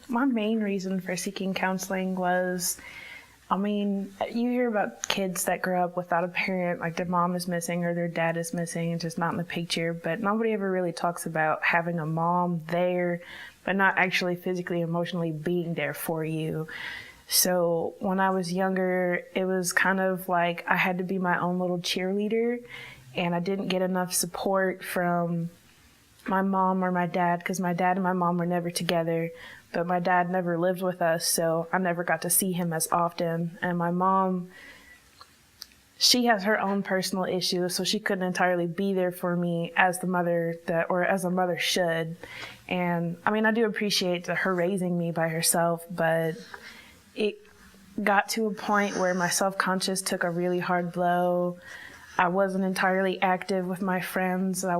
My main reason for seeking counseling was, you hear about kids that grow up without a parent, like their mom is missing or their dad is missing and just not in the picture, but nobody ever really talks about having a mom there, but not actually physically, emotionally being there for you. So when I was younger, it was kind of like I had to be my own little cheerleader, and I didn't get enough support from my mom or my dad, because my dad and my mom were never together, but my dad never lived with us, so I never got to see him as often. And my mom, she has her own personal issues, so she couldn't entirely be there for me as the mother as a mother should. And I do appreciate her raising me by herself, but it got to a point where my self-conscious took a really hard blow. I wasn't entirely active with my friends. I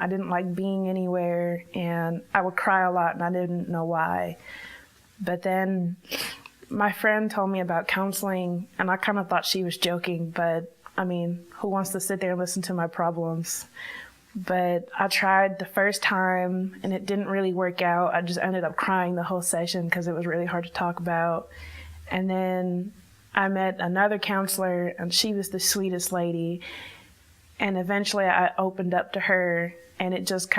didn't like being anywhere, and I would cry a lot and I didn't know why. But then my friend told me about counseling, and I kind of thought she was joking, but who wants to sit there and listen to my problems? But I tried the first time and it didn't really work out. I just ended up crying the whole session because it was really hard to talk about. And then I met another counselor, and she was the sweetest lady. And eventually I opened up to her, and it just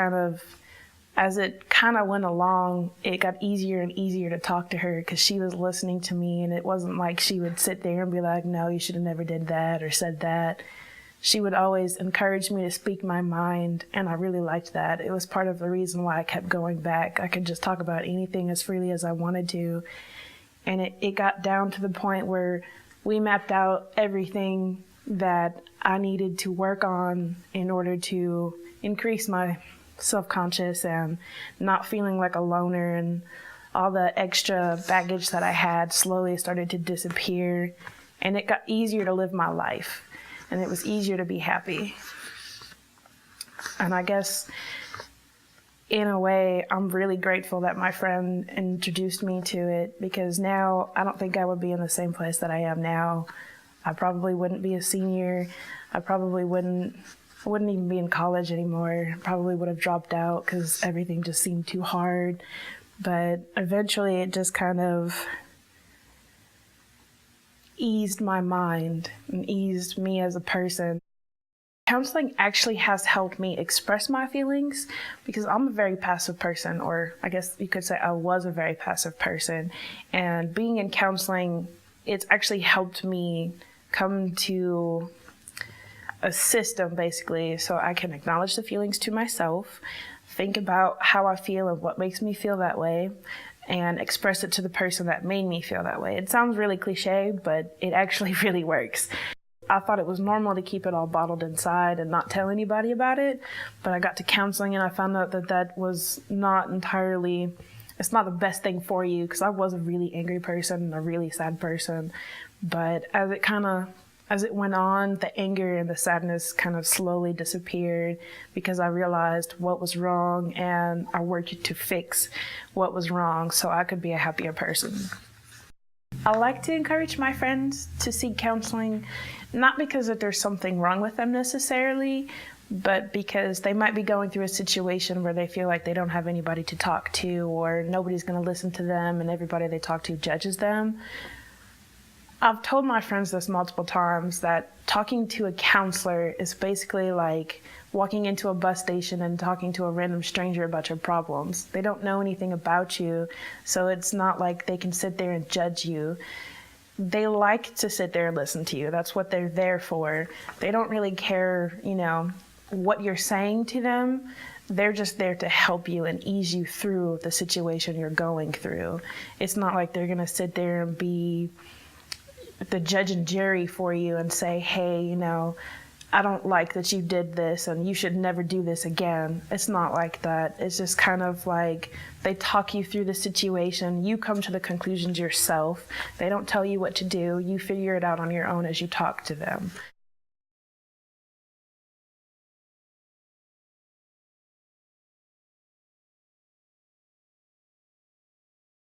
as it went along, it got easier and easier to talk to her because she was listening to me, and it wasn't like she would sit there and be like, no, you should have never did that or said that. She would always encourage me to speak my mind, and I really liked that. It was part of the reason why I kept going back. I could just talk about anything as freely as I wanted to. And it got down to the point where we mapped out everything that I needed to work on in order to increase my self-conscious and not feeling like a loner, and all the extra baggage that I had slowly started to disappear, and it got easier to live my life, and it was easier to be happy. And I guess in a way, I'm really grateful that my friend introduced me to it, because now I don't think I would be in the same place that I am now. I probably wouldn't be a senior. I wouldn't even be in college anymore. Probably would have dropped out because everything just seemed too hard. But eventually it just kind of eased my mind and eased me as a person. Counseling actually has helped me express my feelings, because I'm a very passive person, or I guess you could say I was a very passive person. And being in counseling, it's actually helped me come to a system, basically, so I can acknowledge the feelings to myself, think about how I feel and what makes me feel that way, and express it to the person that made me feel that way. It sounds really cliche, but it actually really works. I thought it was normal to keep it all bottled inside and not tell anybody about it, but I got to counseling and I found out that was not entirely, it's not the best thing for you, because I was a really angry person and a really sad person. But as it went on, the anger and the sadness kind of slowly disappeared, because I realized what was wrong and I worked to fix what was wrong so I could be a happier person. I like to encourage my friends to seek counseling, not because that there's something wrong with them necessarily, but because they might be going through a situation where they feel like they don't have anybody to talk to, or nobody's going to listen to them and everybody they talk to judges them. I've told my friends this multiple times, that talking to a counselor is basically like walking into a bus station and talking to a random stranger about your problems. They don't know anything about you, so it's not like they can sit there and judge you. They like to sit there and listen to you. That's what they're there for. They don't really care, what you're saying to them. They're just there to help you and ease you through the situation you're going through. It's not like they're gonna sit there and be the judge and jury for you and say, hey, I don't like that you did this and you should never do this again. It's not like that. It's just kind of like they talk you through the situation. You come to the conclusions yourself. They don't tell you what to do. You figure it out on your own as you talk to them.